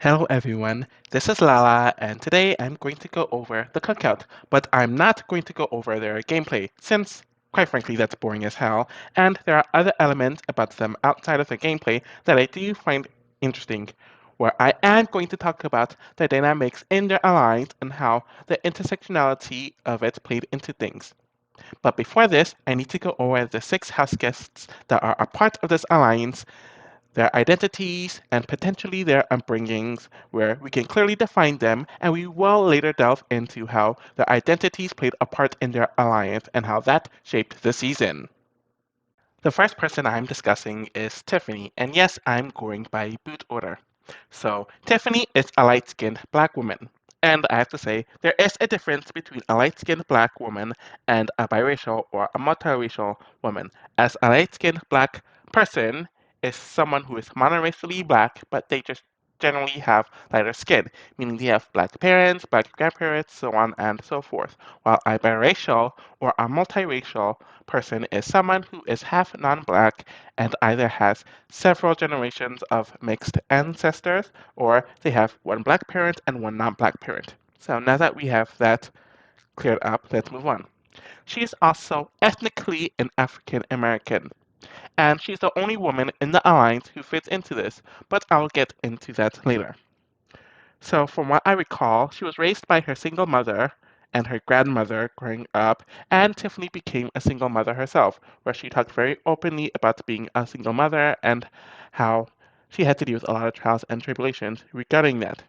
Hello everyone, this is Lala and today I'm going to go over the Cookout, but I'm not going to go over their gameplay since, quite frankly, that's boring as hell, and there are other elements about them outside of the gameplay that I do find interesting, where I am going to talk about the dynamics in their alliance and how the intersectionality of it played into things. But before this, I need to go over the 6 house guests that are a part of this alliance, their identities, and potentially their upbringings, where we can clearly define them, and we will later delve into how their identities played a part in their alliance and how that shaped the season. The first person I'm discussing is Tiffany, and yes, I'm going by boot order. So, Tiffany is a light skinned black woman. And I have to say, there is a difference between a light skinned black woman and a biracial or a multiracial woman, as a light skinned black person is someone who is monoracially black, but they just generally have lighter skin, meaning they have black parents, black grandparents, so on and so forth. While a biracial or a multiracial person is someone who is half non-black and either has several generations of mixed ancestors or they have one black parent and one non-black parent. So now that we have that cleared up, let's move on. She is also ethnically an African American, and she's the only woman in the alliance who fits into this, but I'll get into that later. So, from what I recall, she was raised by her single mother and her grandmother growing up, and Tiffany became a single mother herself, where she talked very openly about being a single mother and how she had to deal with a lot of trials and tribulations regarding that.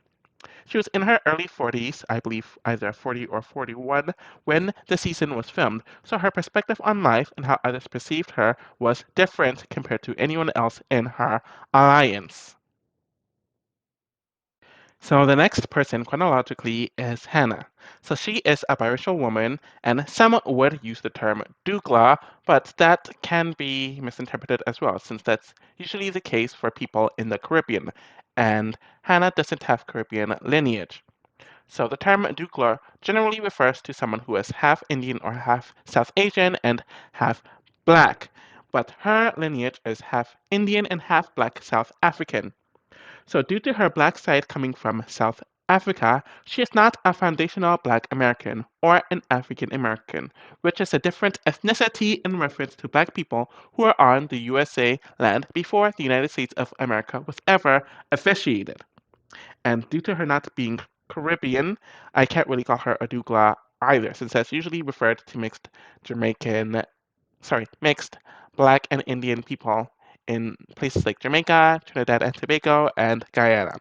She was in her early 40s, I believe either 40 or 41, when the season was filmed, so her perspective on life and how others perceived her was different compared to anyone else in her alliance. So the next person chronologically is Hannah. So she is a biracial woman, and some would use the term dougla, but that can be misinterpreted as well, since that's usually the case for people in the Caribbean, and Hannah doesn't have Caribbean lineage. So the term dougla generally refers to someone who is half Indian or half South Asian and half black, but her lineage is half Indian and half black South African. So, due to her black side coming from South Africa, she is not a foundational Black American or an African American, which is a different ethnicity in reference to Black people who are on the USA land before the United States of America was ever officiated. And due to her not being Caribbean, I can't really call her a dougla either, since that's usually referred to Jamaican, mixed Black and Indian people in places like Jamaica, Trinidad and Tobago, and Guyana.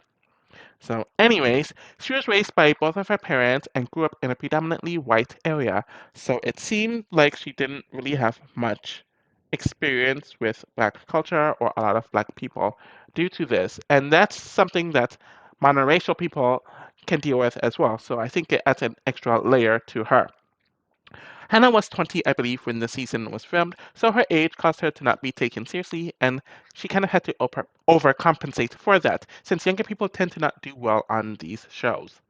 So, anyways, she was raised by both of her parents and grew up in a predominantly white area, so it seemed like she didn't really have much experience with Black culture or a lot of Black people due to this. And that's something that monoracial people can deal with as well, so I think it adds an extra layer to her. Hannah was 20, I believe, when the season was filmed, so her age caused her to not be taken seriously, and she kind of had to overcompensate for that, since younger people tend to not do well on these shows.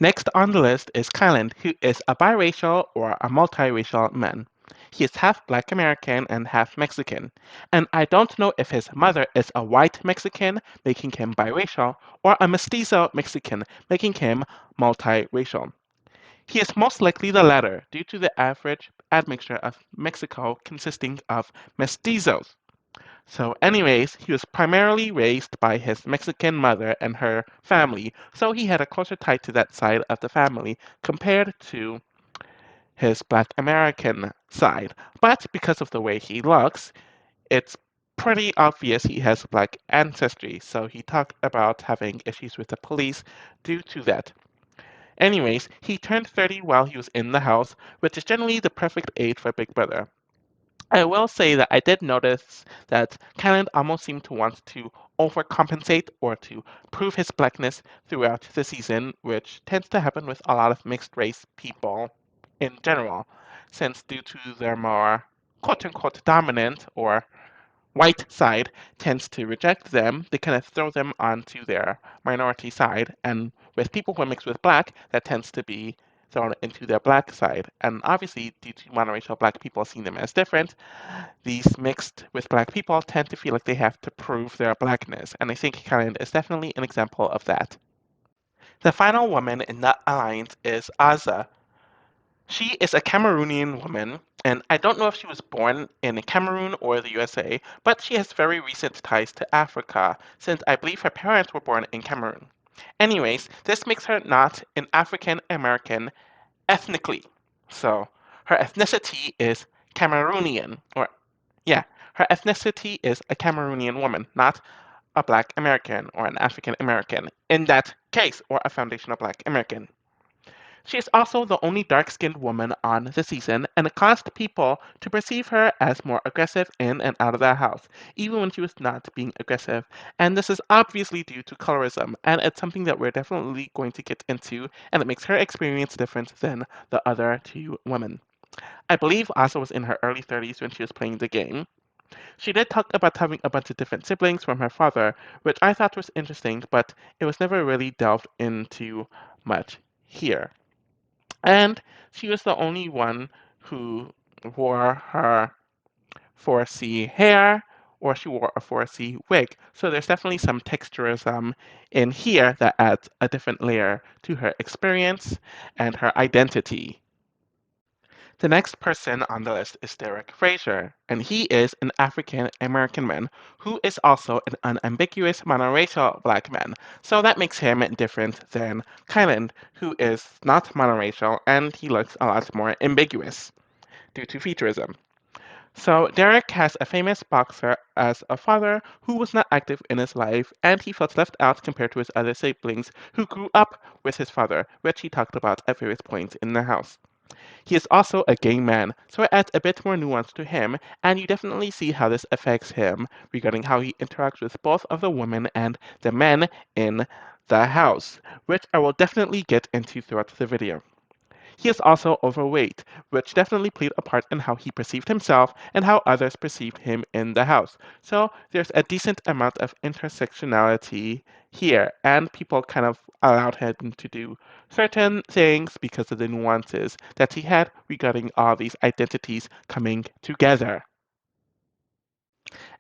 Next on the list is Kyland, who is a biracial or a multiracial man. He is half Black American and half Mexican, and I don't know if his mother is a white Mexican, making him biracial, or a mestizo Mexican, making him multiracial. He is most likely the latter, due to the average admixture of Mexico consisting of mestizos. So, anyways, he was primarily raised by his Mexican mother and her family, so he had a closer tie to that side of the family compared to his Black American side. But because of the way he looks, it's pretty obvious he has Black ancestry, so he talked about having issues with the police due to that. Anyways, he turned 30 while he was in the house, which is generally the perfect age for Big Brother. I will say that I did notice that Kylan almost seemed to want to overcompensate or to prove his blackness throughout the season, which tends to happen with a lot of mixed race people in general, since due to their more quote unquote dominant or white side tends to reject them, they kind of throw them onto their minority side. And with people who are mixed with black, that tends to be thrown into their black side. And obviously, due to monoracial black people seeing them as different, these mixed with black people tend to feel like they have to prove their blackness. And I think Kyland is definitely an example of that. The final woman in that alliance is Azah. She is a Cameroonian woman, and I don't know if she was born in Cameroon or the USA, but she has very recent ties to Africa, since I believe her parents were born in Cameroon. Anyways, this makes her not an African American ethnically. So, her ethnicity is Cameroonian, or yeah, her ethnicity is a Cameroonian woman, not a Black American or an African American in that case, or a foundational Black American. She is also the only dark-skinned woman on the season, and it caused people to perceive her as more aggressive in and out of the house, even when she was not being aggressive. And this is obviously due to colorism, and it's something that we're definitely going to get into, and it makes her experience different than the other two women. I believe Asa was in her early 30s when she was playing the game. She did talk about having a bunch of different siblings from her father, which I thought was interesting, but it was never really delved into much here. And she was the only one who wore her 4C hair or she wore a 4C wig. So there's definitely some texturism in here that adds a different layer to her experience and her identity. The next person on the list is Derek Fraser, and he is an African American man who is also an unambiguous monoracial black man. So that makes him different than Kyland, who is not monoracial and he looks a lot more ambiguous due to featurism. So Derek has a famous boxer as a father who was not active in his life and he felt left out compared to his other siblings who grew up with his father, which he talked about at various points in the house. He is also a gay man, so it adds a bit more nuance to him, and you definitely see how this affects him regarding how he interacts with both of the women and the men in the house, which I will definitely get into throughout the video. He is also overweight, which definitely played a part in how he perceived himself and how others perceived him in the house. So there's a decent amount of intersectionality here, and people kind of allowed him to do certain things because of the nuances that he had regarding all these identities coming together.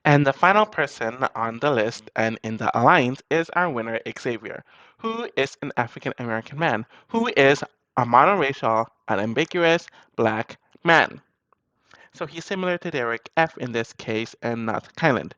And the final person on the list and in the alliance is our winner, Xavier, who is an African American man who is a monoracial, unambiguous black man. So he's similar to Derek F in this case and not Kyland.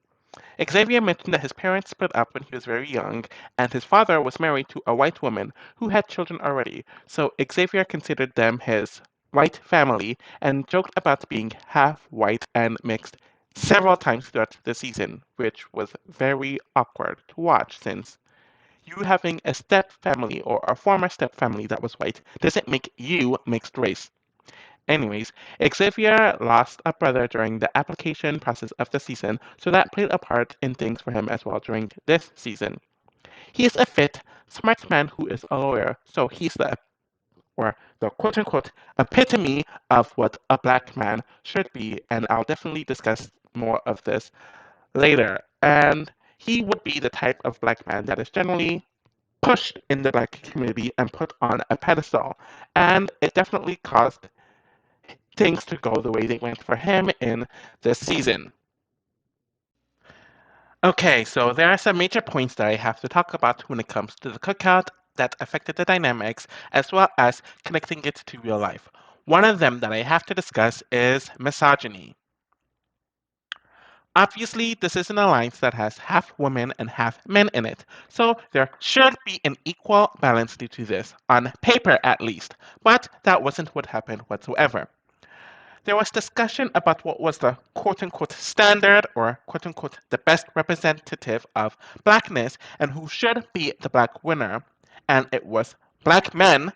Xavier mentioned that his parents split up when he was very young, and his father was married to a white woman who had children already, so Xavier considered them his white family and joked about being half white and mixed several times throughout the season, which was very awkward to watch since you having a step family or a former step family that was white doesn't make you mixed race. Anyways, Xavier lost a brother during the application process of the season, so that played a part in things for him as well during this season. He is a fit, smart man who is a lawyer, so he's the quote unquote epitome of what a black man should be, and I'll definitely discuss more of this later. And he would be the type of black man that is generally pushed in the black community and put on a pedestal. And it definitely caused things to go the way they went for him in this season. Okay, so there are some major points that I have to talk about when it comes to the cookout that affected the dynamics, as well as connecting it to real life. One of them that I have to discuss is misogyny. Obviously, this is an alliance that has half women and half men in it, so there should be an equal balance due to this, on paper at least, but that wasn't what happened whatsoever. There was discussion about what was the quote unquote standard or quote unquote the best representative of blackness and who should be the black winner. And it was black men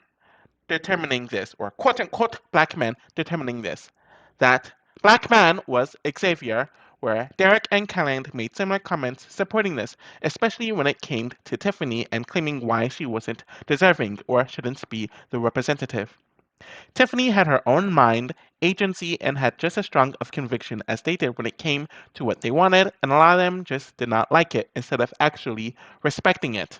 determining this, or quote unquote black men determining this. That black man was Xavier, where Derek and Kyland made similar comments supporting this, especially when it came to Tiffany and claiming why she wasn't deserving or shouldn't be the representative. Tiffany had her own mind, agency, and had just as strong of conviction as they did when it came to what they wanted, and a lot of them just did not like it instead of actually respecting it.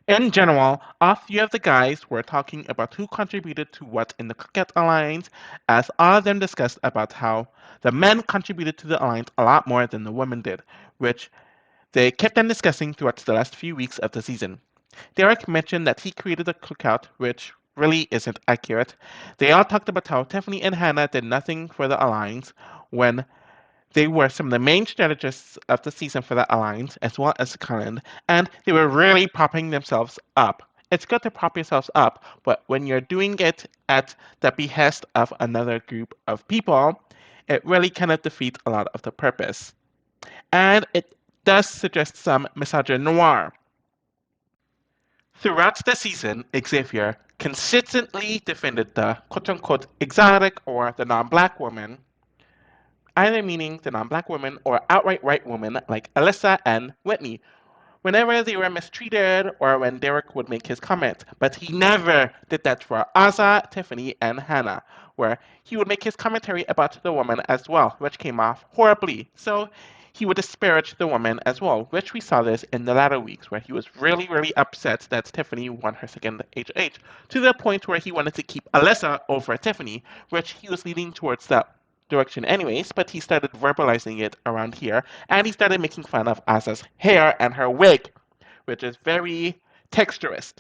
In general, all three of the guys were talking about who contributed to what in the Cookout Alliance, as all of them discussed about how the men contributed to the alliance a lot more than the women did, which they kept on discussing throughout the last few weeks of the season. Derek mentioned that he created the cookout, which really isn't accurate. They all talked about how Tiffany and Hannah did nothing for the alliance when they were some of the main strategists of the season for that alliance, as well as Kyland, and they were really propping themselves up. It's good to prop yourselves up, but when you're doing it at the behest of another group of people, it really kind of defeats a lot of the purpose. And it does suggest some misogynoir. Throughout the season, Xavier consistently defended the quote unquote exotic or the non black woman, either meaning the non black woman or outright white women like Alyssa and Whitney, whenever they were mistreated or when Derek would make his comment. But he never did that for Azah, Tiffany, and Hannah, where he would make his commentary about the woman as well, which came off horribly. So he would disparage the woman as well, which we saw this in the latter weeks, where he was really, really upset that Tiffany won her second HH, to the point where he wanted to keep Alyssa over Tiffany, which he was leading towards that direction anyways, but he started verbalizing it around here, and he started making fun of Azah's hair and her wig, which is very texturist.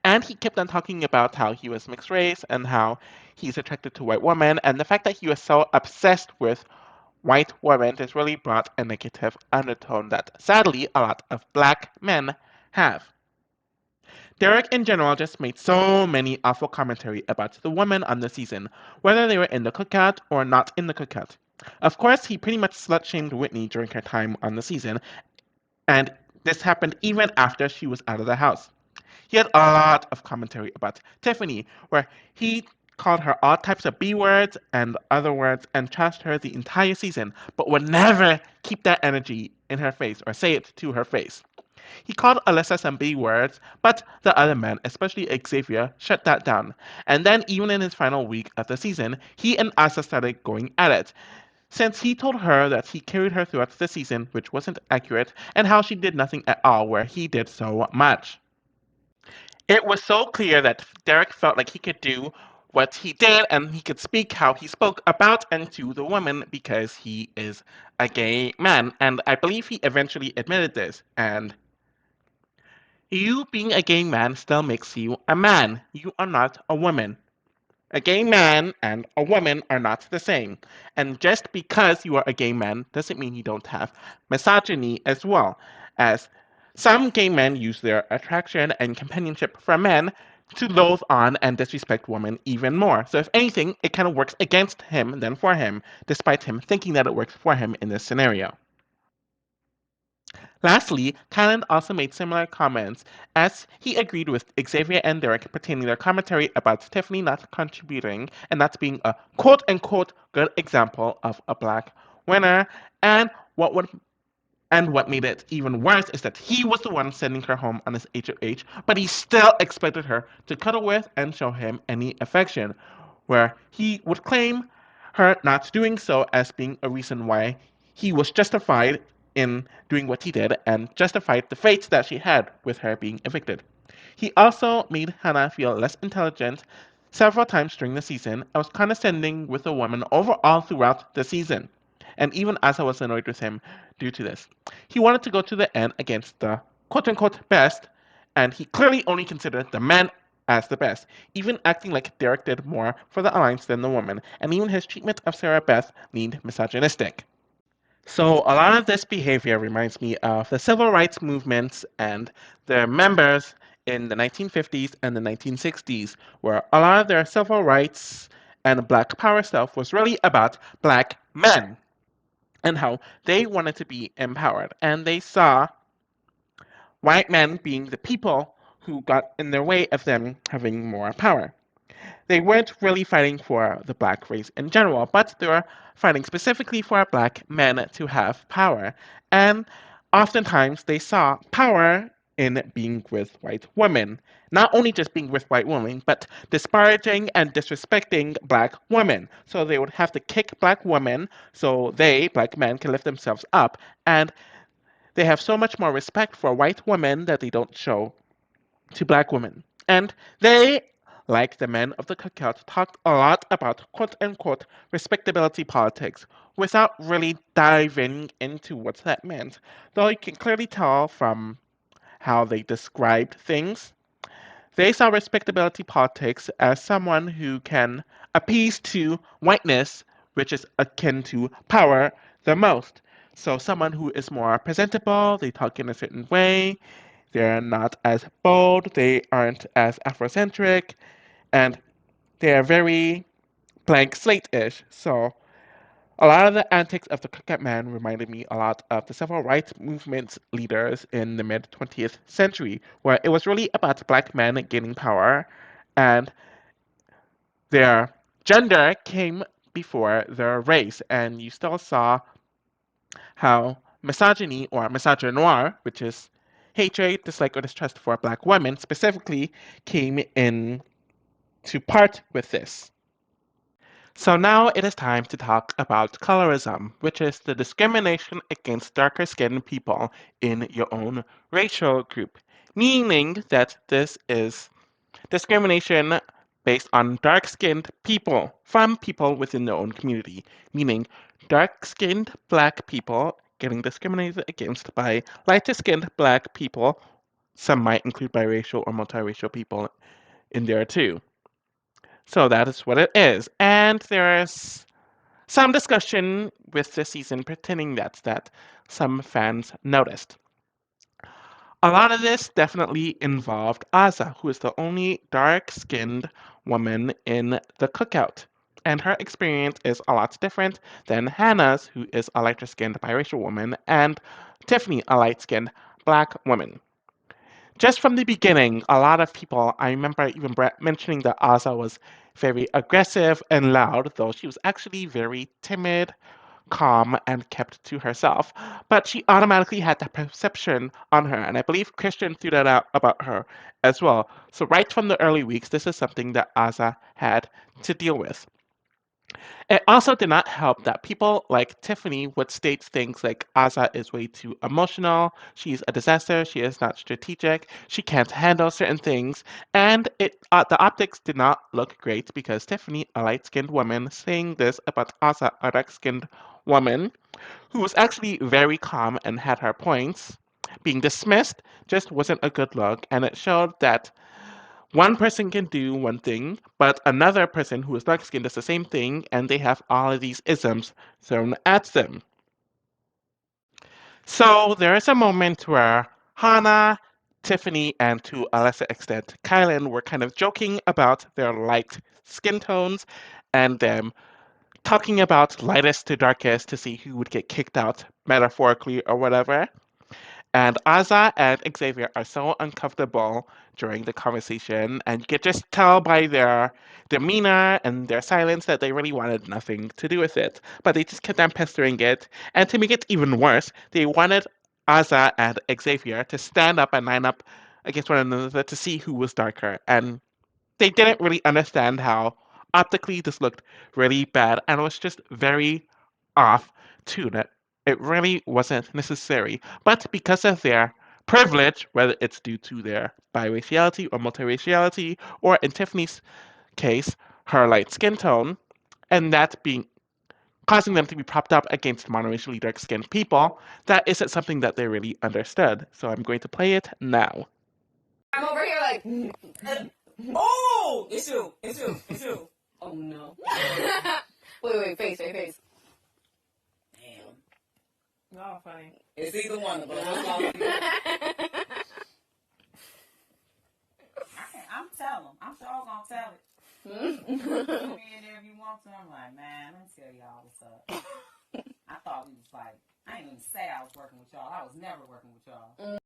And he kept on talking about how he was mixed race and how he's attracted to white women, and the fact that he was so obsessed with white women has really brought a negative undertone that sadly a lot of black men have. Derek in general just made so many awful commentary about the women on the season, whether they were in the cookout or not in the cookout. Of course, he pretty much slut shamed Whitney during her time on the season, and this happened even after she was out of the house. He had a lot of commentary about Tiffany, where he called her all types of B words and other words and trashed her the entire season, but would never keep that energy in her face or say it to her face. He called Alyssa some B words, but the other men, especially Xavier, shut that down. And then, even in his final week of the season, he and Asa started going at it. Since he told her that he carried her throughout the season, which wasn't accurate, and how she did nothing at all, where he did so much. It was so clear that Derek felt like he could do what he did and he could speak how he spoke about and to the woman because he is a gay man. And I believe he eventually admitted this. And you being a gay man still makes you a man. You are not a woman. A gay man and a woman are not the same. And just because you are a gay man doesn't mean you don't have misogyny as well, as some gay men use their attraction and companionship for men to loathe on and disrespect women even more. So if anything, it kind of works against him than for him, despite him thinking that it works for him in this scenario. Lastly, Kyland also made similar comments as he agreed with Xavier and Derek pertaining their commentary about Tiffany not contributing and not being a quote unquote good example of a black winner, and what made it even worse is that he was the one sending her home on his HOH, but he still expected her to cuddle with and show him any affection, where he would claim her not doing so as being a reason why he was justified in doing what he did and justified the fate that she had with her being evicted. He also made Hannah feel less intelligent several times during the season and was condescending with the woman overall throughout the season. And even Asa was annoyed with him due to this. He wanted to go to the end against the quote unquote best, and he clearly only considered the men as the best, even acting like Derek did more for the alliance than the woman, and even his treatment of Sarah Beth leaned misogynistic. So a lot of this behavior reminds me of the civil rights movements and their members in the 1950s and the 1960s, where a lot of their civil rights and black power stuff was really about black men and how they wanted to be empowered. And they saw white men being the people who got in their way of them having more power. They weren't really fighting for the black race in general, but they were fighting specifically for black men to have power. And oftentimes they saw power in being with white women. Not only just being with white women, but disparaging and disrespecting black women. So they would have to kick black women so they, black men, can lift themselves up. And They have so much more respect for white women that they don't show to black women. And they, like the men of the cookout, talked a lot about quote unquote respectability politics without really diving into what that meant. Though you can clearly tell from how they described things, they saw respectability politics as someone who can appease to whiteness, which is akin to power, the most. So someone who is more presentable, they talk in a certain way, they're not as bold, they aren't as Afrocentric, and they're very blank slate-ish. So a lot of the antics of the Cookout Man reminded me a lot of the civil rights movement leaders in the mid 20th century, where it was really about black men gaining power and their gender came before their race. And you still saw how misogyny or misogynoir, which is hatred, dislike, or distrust for black women specifically, came in to part with this. So now it is time to talk about colorism, which is the discrimination against darker skinned people in your own racial group, meaning that this is discrimination based on dark skinned people from people within their own community, meaning dark skinned black people getting discriminated against by lighter skinned black people. Some might include biracial or multiracial people in there too. So that is what it is. And there's some discussion with the season pretending that some fans noticed. A lot of this definitely involved Azah, who is the only dark-skinned woman in the cookout. And her experience is a lot different than Hannah's, who is a lighter-skinned biracial woman, and Tiffany, a light-skinned black woman. Just from the beginning, a lot of people, I remember even Brett mentioning that Azah was very aggressive and loud, though she was actually very timid, calm, and kept to herself. But she automatically had that perception on her, and I believe Christian threw that out about her as well. So right from the early weeks, this is something that Azah had to deal with. It also did not help that people like Tiffany would state things like Azah is way too emotional, she's a disaster, she is not strategic, she can't handle certain things, and the optics did not look great because Tiffany, a light-skinned woman, saying this about Azah, a dark-skinned woman, who was actually very calm and had her points, being dismissed just wasn't a good look, and it showed that one person can do one thing, but another person who is dark skinned does the same thing, and they have all of these isms thrown at them. So there is a moment where Hannah, Tiffany, and to a lesser extent, Kyland were kind of joking about their light skin tones and them talking about lightest to darkest to see who would get kicked out metaphorically or whatever. And Azah and Xavier are so uncomfortable during the conversation, and you could just tell by their demeanor and their silence that they really wanted nothing to do with it. But they just kept on pestering it. And to make it even worse, they wanted Azah and Xavier to stand up and line up against one another to see who was darker. And they didn't really understand how optically this looked really bad and was just very off tune. It really wasn't necessary. But because of their privilege, whether it's due to their biraciality or multiraciality, or in Tiffany's case, her light skin tone, and that being causing them to be propped up against monoracially dark skinned people, that isn't something that they really understood. So I'm going to play it now. I'm over here like, oh, it's you. Oh no. wait, face. Damn. No, funny. It's either one of us. I'm telling them. I'm sure gonna tell it. You in there if you want to. I'm like, man, let me tell y'all what's up. I thought we was like, I ain't even say I was working with y'all. I was never working with y'all.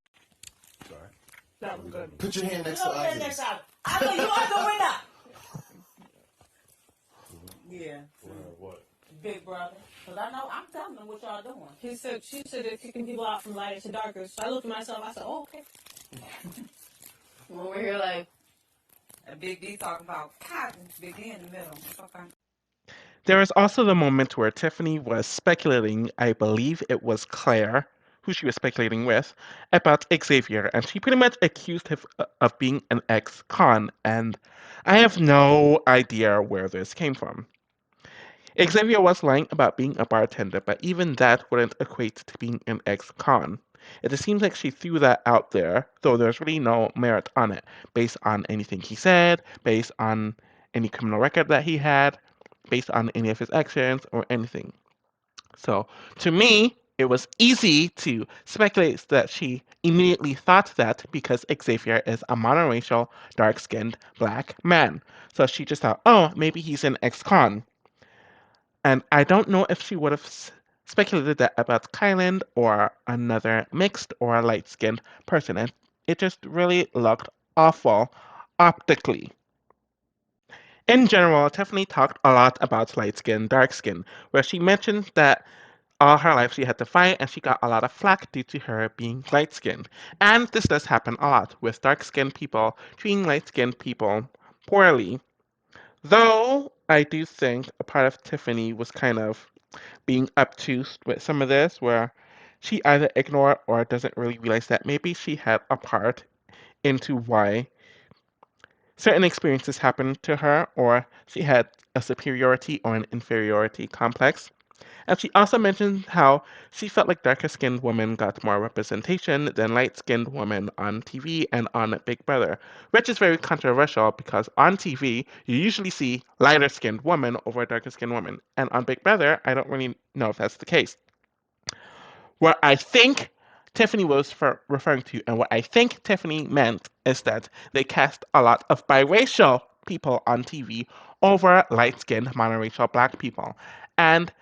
Sorry. That was good. Put your hand next to Azah. I know you are going up. Yeah. What? Big brother. Because I know, I'm telling them what y'all doing. She said they're kicking people out from lighter to darker. So I looked at myself, I said, oh, okay. When we're here like, a Big D talking about cotton, Big D in the middle. Okay. There was also the moment where Tiffany was speculating, I believe it was Claire, who she was speculating with, about Xavier, and she pretty much accused him of being an ex-con, and I have no idea where this came from. Xavier was lying about being a bartender, but even that wouldn't equate to being an ex-con. It just seems like she threw that out there, though there's really no merit on it, based on anything he said, based on any criminal record that he had, based on any of his actions, or anything. So, to me, it was easy to speculate that she immediately thought that because Xavier is a monoracial, dark skinned black man. So she just thought, oh, maybe he's an ex con. And I don't know if she would have speculated that about Kyland or another mixed or light skinned person. And it just really looked awful optically. In general, Tiffany talked a lot about light skin, dark skin, where she mentioned that all her life she had to fight and she got a lot of flack due to her being light skinned. And this does happen a lot with dark skinned people treating light skinned people poorly. Though I do think a part of Tiffany was kind of being obtuse with some of this, where she either ignored or doesn't really realize that maybe she had a part into why certain experiences happened to her, or she had a superiority or an inferiority complex. And she also mentioned how she felt like darker skinned women got more representation than light skinned women on TV and on Big Brother, which is very controversial because on TV you usually see lighter skinned women over darker skinned women. And on Big Brother, I don't really know if that's the case. What I think Tiffany was referring to, and what I think Tiffany meant, is that they cast a lot of biracial people on TV over light skinned monoracial black people. And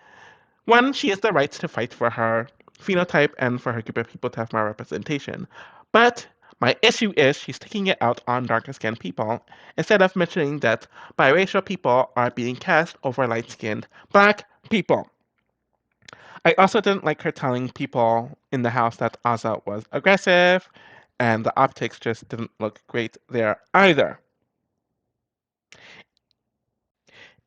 one, she has the right to fight for her phenotype and for her group of people to have more representation. But my issue is she's taking it out on darker skinned people instead of mentioning that biracial people are being cast over light skinned black people. I also didn't like her telling people in the house that Azah was aggressive, and the optics just didn't look great there either.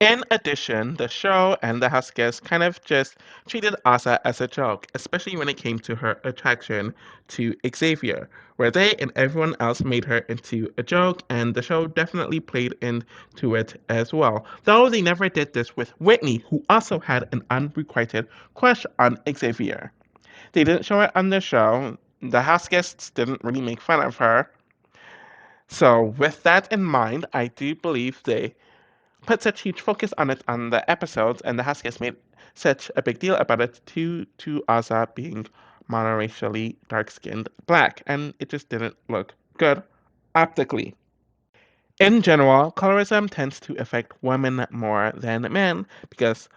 In addition, the show and the house guests kind of just treated Asa as a joke, especially when it came to her attraction to Xavier, where they and everyone else made her into a joke, and the show definitely played into it as well. Though they never did this with Whitney, who also had an unrequited crush on Xavier. They didn't show it on the show. The house guests didn't really make fun of her. So, with that in mind, I do believe they put such huge focus on it on the episodes, and the Huskies made such a big deal about it to Azah being monoracially dark-skinned black, and it just didn't look good optically. In general, colorism tends to affect women more than men because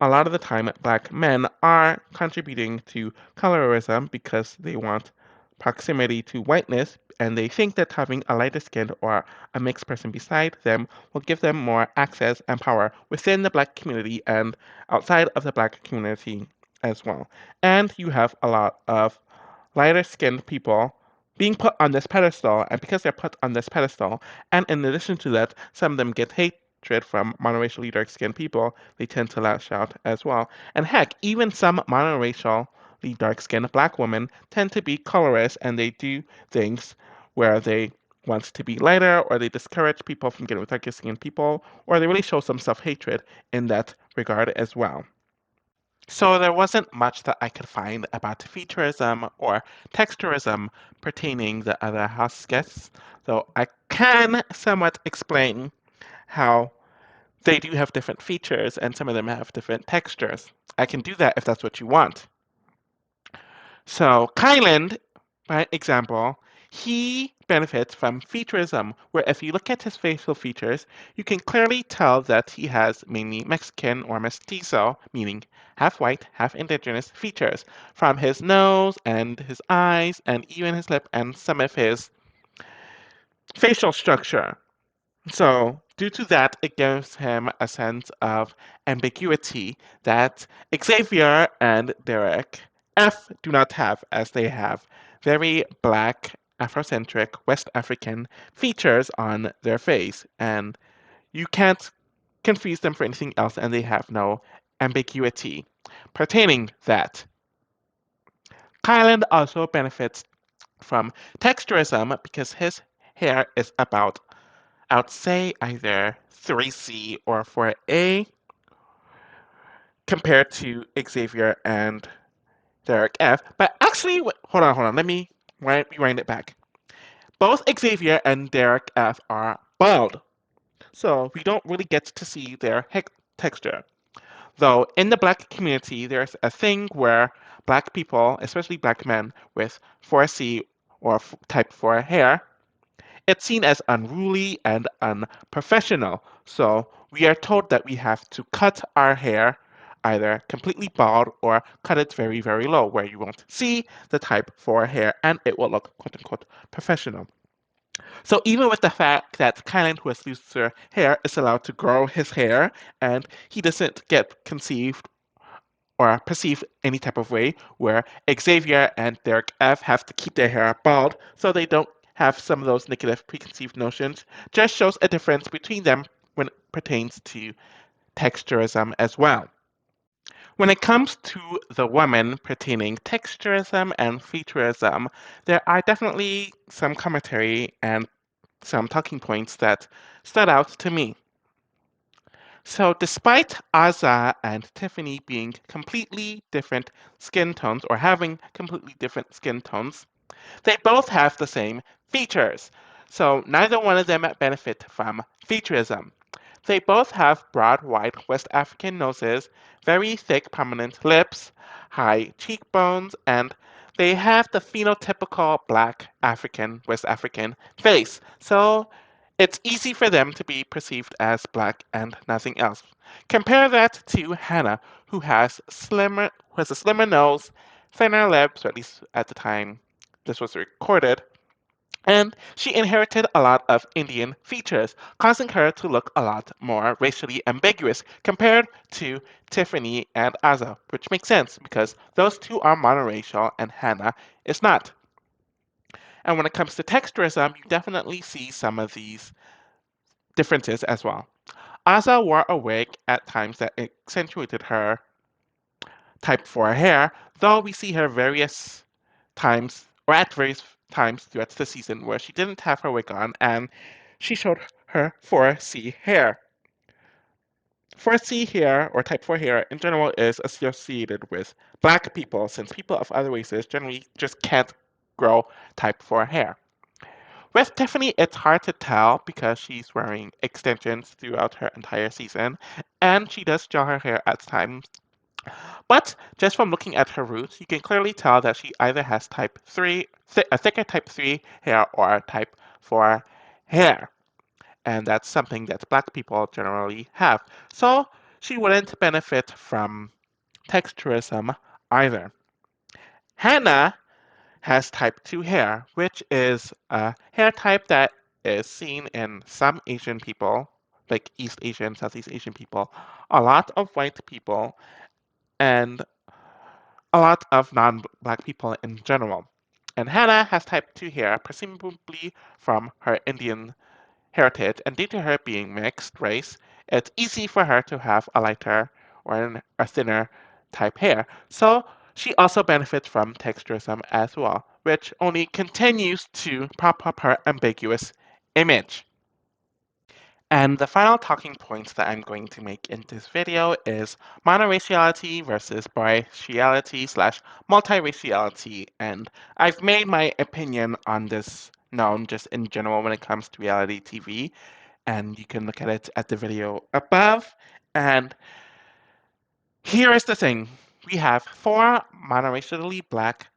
a lot of the time black men are contributing to colorism because they want proximity to whiteness and they think that having a lighter skin or a mixed person beside them will give them more access and power within the black community and outside of the black community as well. And you have a lot of lighter skinned people being put on this pedestal, and because they're put on this pedestal, and in addition to that, some of them get hatred from monoracially dark skinned people, they tend to lash out as well. And heck, even some monoracially dark skinned black women tend to be colorist and they do things where they want to be lighter or they discourage people from getting with darker skinned people, or they really show some self hatred in that regard as well. So there wasn't much that I could find about featurism or texturism pertaining the other house guests, though I can somewhat explain how they do have different features and some of them have different textures. I can do that if that's what you want. So Kyland, by example, he benefits from featurism, where if you look at his facial features, you can clearly tell that he has mainly Mexican or mestizo, meaning half white, half indigenous features, from his nose and his eyes and even his lip and some of his facial structure. So, due to that, it gives him a sense of ambiguity that Xavier and Derek F do not have, as they have very black, Afrocentric, West African features on their face, and you can't confuse them for anything else, and they have no ambiguity pertaining that. Kyland also benefits from texturism because his hair is about, I would say, either 3C or 4A compared to Xavier and Derek F. But actually, hold on, let me rewind it back. Both Xavier and Derek F are bald, so we don't really get to see their texture. Though in the black community, there's a thing where black people, especially black men with 4C or type 4 hair, it's seen as unruly and unprofessional. So we are told that we have to cut our hair either completely bald or cut it very, very low where you won't see the type 4 hair and it will look quote unquote professional. So even with the fact that Kylan, who has looser hair, is allowed to grow his hair and he doesn't get conceived or perceived any type of way, where Xavier and Derek F have to keep their hair bald so they don't have some of those negative preconceived notions, just shows a difference between them when it pertains to texturism as well. When it comes to the women pertaining texturism and featurism, there are definitely some commentary and some talking points that stood out to me. So, despite Azah and Tiffany being completely different skin tones or having completely different skin tones, they both have the same features. So, neither one of them benefit from featurism. They both have broad, wide West African noses, very thick, prominent lips, high cheekbones, and they have the phenotypical black African, West African face. So it's easy for them to be perceived as black and nothing else. Compare that to Hannah, who has a slimmer nose, thinner lips, or at least at the time this was recorded, and she inherited a lot of Indian features, causing her to look a lot more racially ambiguous compared to Tiffany and Azah, which makes sense because those two are monoracial and Hannah is not. And when it comes to texturism, you definitely see some of these differences as well. Azah wore a wig at times that accentuated her type 4 hair, though we see her various times, or at various times throughout the season, where she didn't have her wig on and she showed her 4C hair. 4C hair, or type 4 hair in general, is associated with black people, since people of other races generally just can't grow type 4 hair. With Tiffany, it's hard to tell because she's wearing extensions throughout her entire season, and she does gel her hair at times. But just from looking at her roots, you can clearly tell that she either has type 3, a thicker type 3 hair or type 4 hair. And that's something that black people generally have. So she wouldn't benefit from texturism either. Hannah has type 2 hair, which is a hair type that is seen in some Asian people, like East Asian, Southeast Asian people, a lot of white people, and a lot of non-black people in general. And Hannah has type 2 hair, presumably from her Indian heritage, and due to her being mixed race, it's easy for her to have a lighter or a thinner type hair. So she also benefits from texturism as well, which only continues to prop up her ambiguous image. And the final talking points that I'm going to make in this video is monoraciality versus biraciality slash multiraciality. And I've made my opinion on this known just in general when it comes to reality TV. And you can look at it at the video above. And here is the thing. We have 4 monoracially black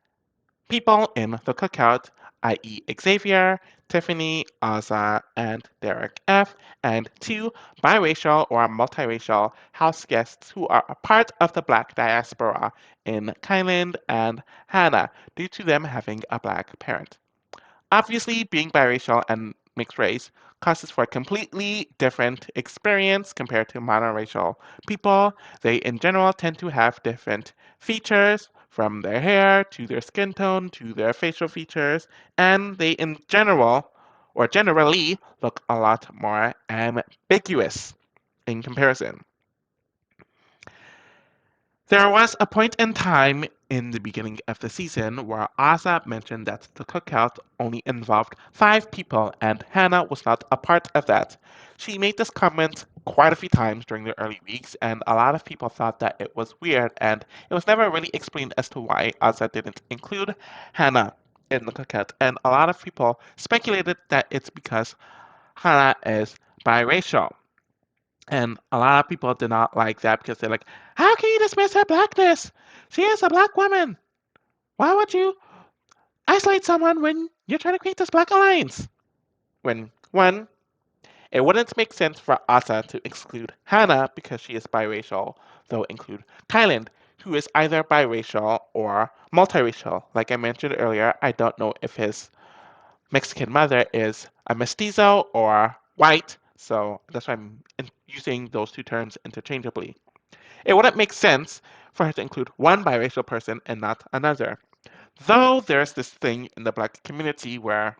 people in the cookout, i.e. Xavier, Tiffany, Azah, and Derek F., and 2 biracial or multiracial house guests who are a part of the black diaspora in Kyland and Hannah due to them having a black parent. Obviously, being biracial and mixed race causes for a completely different experience compared to monoracial people. They, in general, tend to have different features from their hair to their skin tone to their facial features, and they, in general, or generally, look a lot more ambiguous in comparison. There was a point in time in the beginning of the season where Azah mentioned that the cookout only involved 5 people and Hannah was not a part of that. She made this comment quite a few times during the early weeks, and a lot of people thought that it was weird, and it was never really explained as to why Azah didn't include Hannah in the cookout. And a lot of people speculated that it's because Hannah is biracial. And a lot of people did not like that because they're like, how can you dismiss her blackness? She is a black woman. Why would you isolate someone when you're trying to create this black alliance? When, one, it wouldn't make sense for Azah to exclude Hannah because she is biracial, though include Kyland, who is either biracial or multiracial. Like I mentioned earlier, I don't know if his Mexican mother is a mestizo or white, so that's why I'm using those two terms interchangeably. It wouldn't make sense for her to include one biracial person and not another. Though there's this thing in the black community where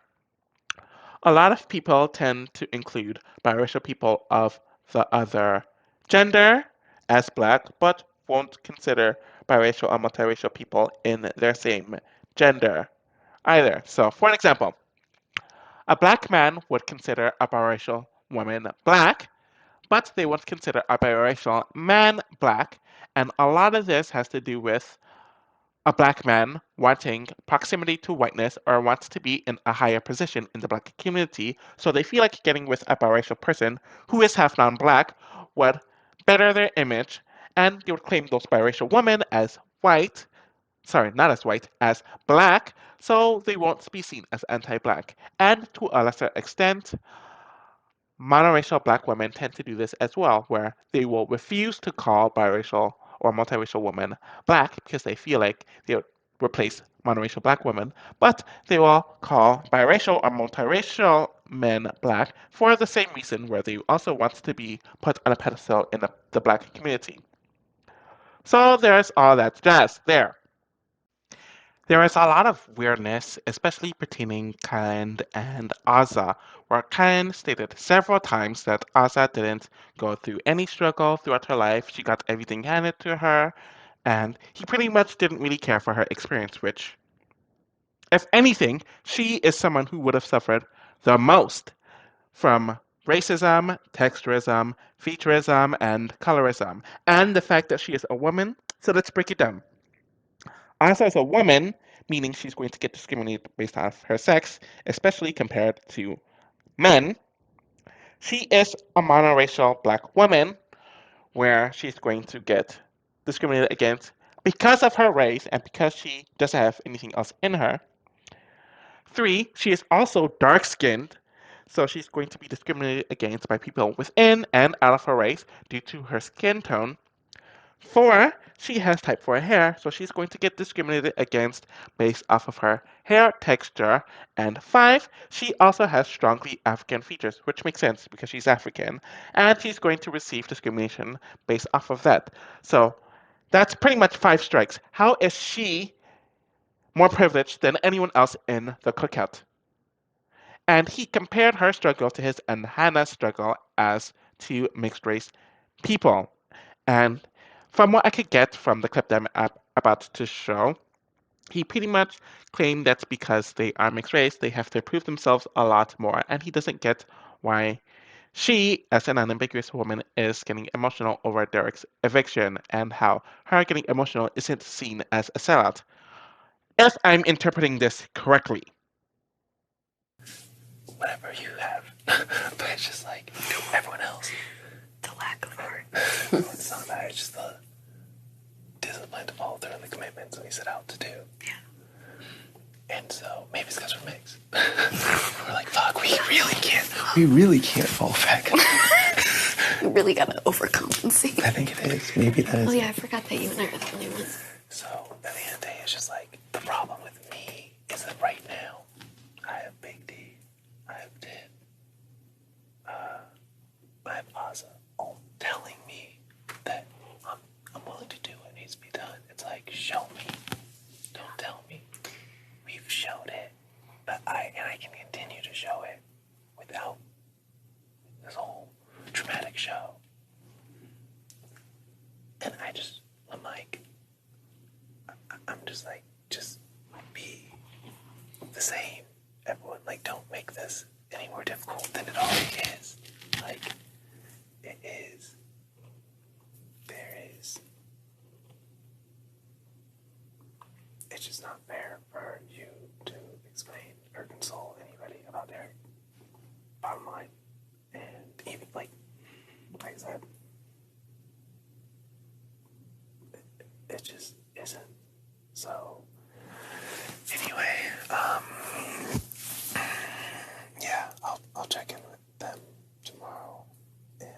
a lot of people tend to include biracial people of the other gender as black, but won't consider biracial or multiracial people in their same gender either. So, for an example, a black man would consider a biracial woman black, but they won't consider a biracial man black. And a lot of this has to do with a black man wanting proximity to whiteness or wants to be in a higher position in the black community, so they feel like getting with a biracial person who is half non-black would better their image, and they would claim those biracial women as white, sorry, not as white, as black, so they won't be seen as anti-black. And to a lesser extent, monoracial black women tend to do this as well, where they will refuse to call biracial or multiracial women black because they feel like they would replace monoracial black women, but they will call biracial or multiracial men black for the same reason, where they also want to be put on a pedestal in the black community. So there's all that jazz there. There is a lot of weirdness, especially pertaining Kyland and Azah, where Kyland stated several times that Azah didn't go through any struggle throughout her life. She got everything handed to her, and he pretty much didn't really care for her experience, which, if anything, she is someone who would have suffered the most from racism, texturism, featurism, and colorism, and the fact that she is a woman. So let's break it down. Asa is a woman, meaning she's going to get discriminated based off her sex, especially compared to men. She is a monoracial black woman, where she's going to get discriminated against because of her race and because she doesn't have anything else in her. 3, she is also dark skinned, so she's going to be discriminated against by people within and out of her race due to her skin tone. 4, she has type 4 hair, so she's going to get discriminated against based off of her hair texture. And 5, she also has strongly African features, which makes sense because she's African, and she's going to receive discrimination based off of that. So that's pretty much 5 strikes. How is she more privileged than anyone else in the cookout? And he compared her struggle to his and Hannah's struggle as two mixed race people. And from what I could get from the clip that I'm about to show, he pretty much claimed that because they are mixed race, they have to prove themselves a lot more. And he doesn't get why she, as an unambiguous woman, is getting emotional over Derek's eviction and how her getting emotional isn't seen as a sellout. If I'm interpreting this correctly. Whatever you have. But it's just like, everyone else. The lack of art. It's not that, it's just the discipline to follow through on the commitments we set out to do. Yeah. And so, maybe it's because we're mixed. We're like, fuck, we really can't fall back. You really gotta overcompensate. I think it is. Maybe that is. Oh yeah, I forgot that you and I are the only ones. So, at the end of the day, it's just like, the problem with me is that right now, I have Big D, I have Tin, I have Azah, all telling me that I'm willing to do what needs to be done. It's like, show me. Don't tell me. We've showed it. But I can continue to show it without this whole dramatic show. And I'm like, I'm the same. Everyone, like, don't make this any more difficult than it already is. Like, it is. There is. It's just not fair for you to explain or console anybody about their bottom line. And even, like I said, it just isn't. So, anyway, yeah, I'll check in with them tomorrow, and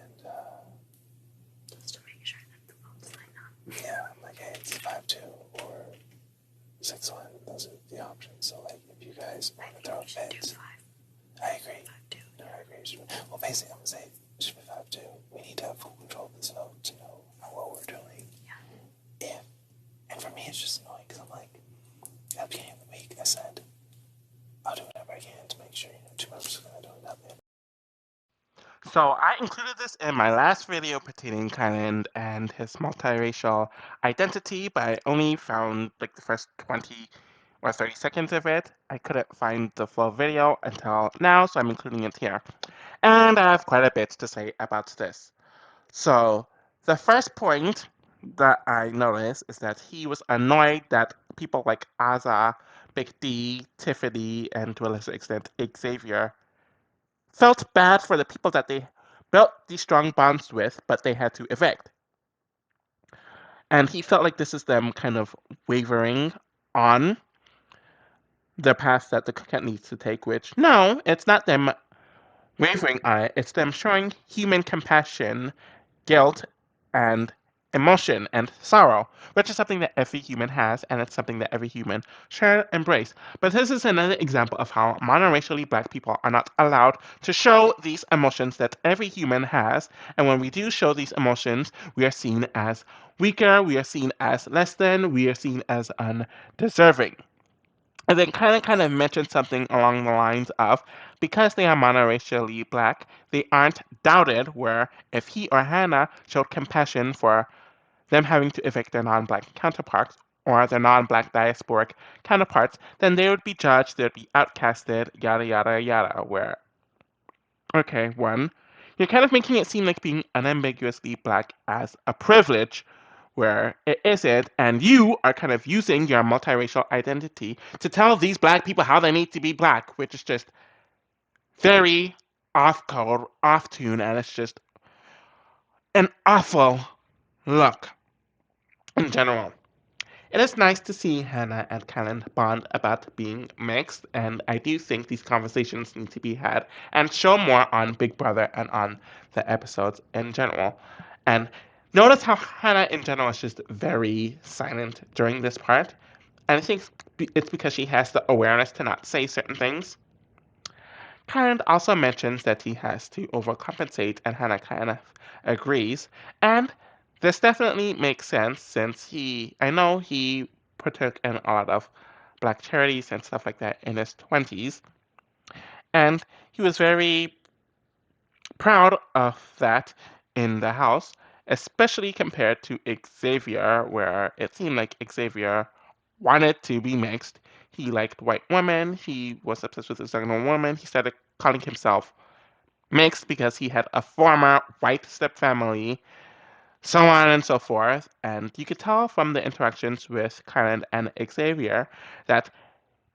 Just to make sure that the votes line up. yeah, like, hey, it's 5-2 or 6-1. Those are the options. So, like, if you guys want to throw fits, I agree. 5-2. No, I agree. Well, basically, I'm gonna say it should be 5-2. We need to have full control of this vote to know what we're doing. Yeah. And for me, it's just annoying because I'm like, at the beginning of the week, I said, I'll do whatever I can to make sure, 2 members are going to do nothing. So I included this in my last video pertaining Kyland and his multiracial identity, but I only found like the first 20 or 30 seconds of it. I couldn't find the full video until now, so I'm including it here. And I have quite a bit to say about this. So the first point that I noticed is that he was annoyed that people like Azah, Big D, Tiffany, and to a lesser extent Xavier felt bad for the people that they built these strong bonds with, but they had to evict. And he felt like this is them kind of wavering on the path that the cookout needs to take, which, no, it's not them wavering on it, it's them showing human compassion, guilt, and emotion and sorrow, which is something that every human has, and it's something that every human should embrace. But this is another example of how monoracially black people are not allowed to show these emotions that every human has, and when we do show these emotions, we are seen as weaker, we are seen as less than, we are seen as undeserving. And then kind of mentioned something along the lines of because they are monoracially black, they aren't doubted, where if he or Hannah showed compassion for them having to evict their non-black counterparts or their non-black diasporic counterparts, then they would be judged, they would be outcasted, yada yada yada, where okay, one, you're kind of making it seem like being unambiguously black as a privilege, where it isn't, and you are kind of using your multiracial identity to tell these black people how they need to be black, which is just very off code, off tune, and it's just an awful look in general. It is nice to see Hannah and Kyland bond about being mixed, and I do think these conversations need to be had and show more on Big Brother and on the episodes in general. And notice how Hannah in general is just very silent during this part. And I think it's because she has the awareness to not say certain things. Kyland also mentions that he has to overcompensate, and Hannah kind of agrees. And this definitely makes sense since I know he partook in a lot of black charities and stuff like that in his 20s. And he was very proud of that in the house, especially compared to Xavier, where it seemed like Xavier wanted to be mixed. He liked white women. He was obsessed with this young woman. He started calling himself mixed because he had a former white stepfamily, so on and so forth. And you could tell from the interactions with Kyland and Xavier that,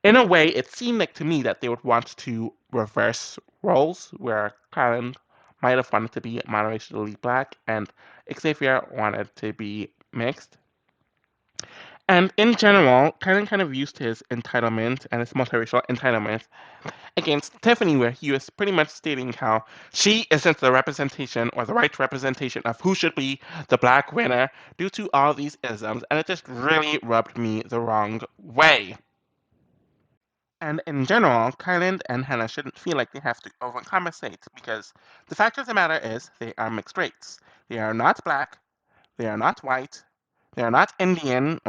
in a way, it seemed like to me that they would want to reverse roles, where Kyland might have wanted to be monoracially black and Xavier wanted to be mixed. And in general, Kylan kind of used his entitlement and his multiracial entitlement against Tiffany, where he was pretty much stating how she isn't the representation or the right representation of who should be the black winner due to all these isms, and it just really rubbed me the wrong way. And in general, Kyland and Hannah shouldn't feel like they have to overcompensate because the fact of the matter is they are mixed race. They are not black, they are not white, they are not Indian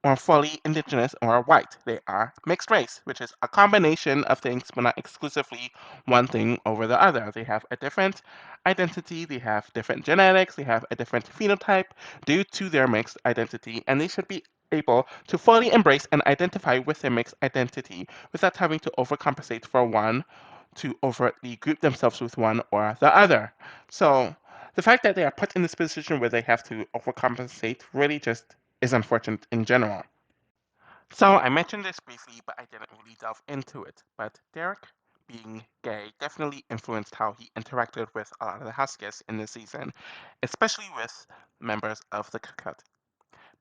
or fully indigenous or white. They are mixed race, which is a combination of things, but not exclusively one thing over the other. They have a different identity, they have different genetics, they have a different phenotype due to their mixed identity, and they should be able to fully embrace and identify with their mixed identity without having to overcompensate for one, to overtly group themselves with one or the other. So the fact that they are put in this position where they have to overcompensate really just is unfortunate in general. So I mentioned this briefly, but I didn't really delve into it. But Derek, being gay, definitely influenced how he interacted with a lot of the house guests in this season, especially with members of the Cookout.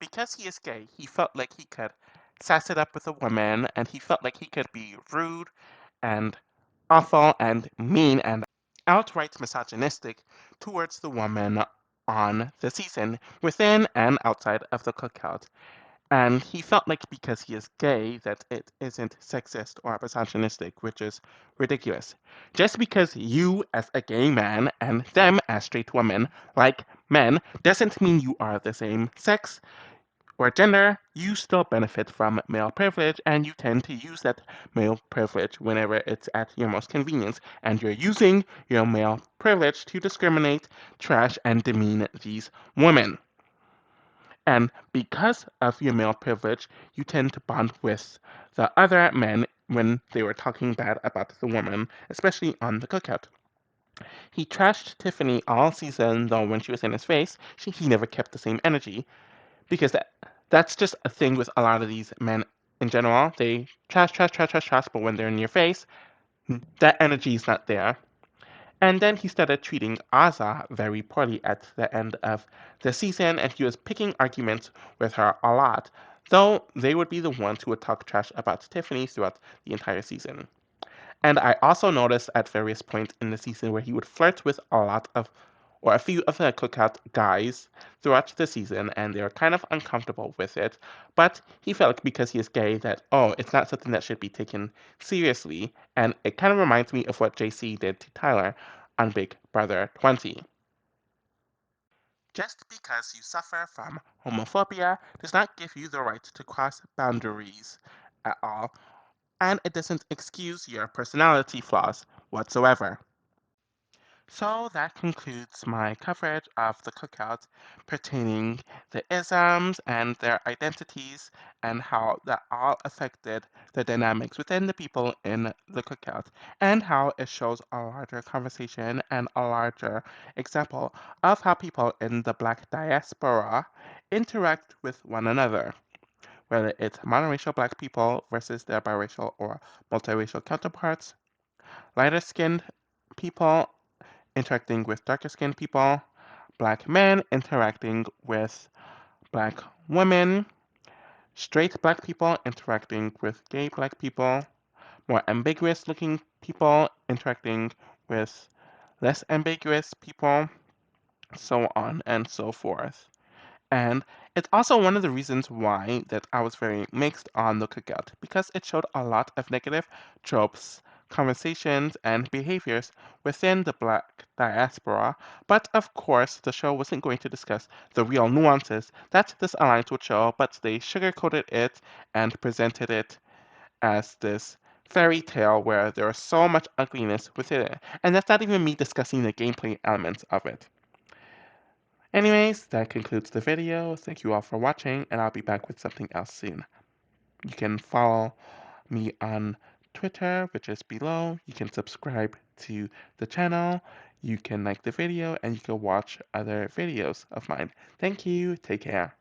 Because he is gay, he felt like he could sass it up with a woman, and he felt like he could be rude and awful and mean and outright misogynistic towards the woman on the season, within and outside of the Cookout. And he felt like because he is gay that it isn't sexist or misogynistic, which is ridiculous. Just because you as a gay man and them as straight women like men doesn't mean you are the same sex or gender. You still benefit from male privilege and you tend to use that male privilege whenever it's at your most convenience. And you're using your male privilege to discriminate, trash, and demean these women. And because of your male privilege, you tend to bond with the other men when they were talking bad about the woman, especially on the cookout. He trashed Tiffany all season, though when she was in his face, he never kept the same energy. Because that's just a thing with a lot of these men in general. They trash, trash, trash, trash, trash, but when they're in your face, that energy is not there. And then he started treating Azah very poorly at the end of the season, and he was picking arguments with her a lot, though they would be the ones who would talk trash about Tiffany throughout the entire season. And I also noticed at various points in the season where he would flirt with a lot of, or a few of the cookout guys throughout the season, and they were kind of uncomfortable with it. But he felt like because he is gay that, oh, it's not something that should be taken seriously. And it kind of reminds me of what JC did to Tyler on Big Brother 20. Just because you suffer from homophobia does not give you the right to cross boundaries at all, and it doesn't excuse your personality flaws whatsoever. So that concludes my coverage of the cookout pertaining the isms and their identities and how that all affected the dynamics within the people in the cookout and how it shows a larger conversation and a larger example of how people in the black diaspora interact with one another, whether it's monoracial black people versus their biracial or multiracial counterparts, lighter skinned people interacting with darker skinned people, black men interacting with black women, straight black people interacting with gay black people, more ambiguous looking people interacting with less ambiguous people, so on and so forth. And it's also one of the reasons why that I was very mixed on the cookout because it showed a lot of negative tropes, conversations, and behaviors within the black diaspora. But of course, the show wasn't going to discuss the real nuances that this alliance would show, but they sugarcoated it and presented it as this fairy tale where there was so much ugliness within it. And that's not even me discussing the gameplay elements of it. Anyways, that concludes the video. Thank you all for watching, and I'll be back with something else soon. You can follow me on Twitter, which is below. You can subscribe to the channel. You can like the video, and you can watch other videos of mine. Thank you. Take care.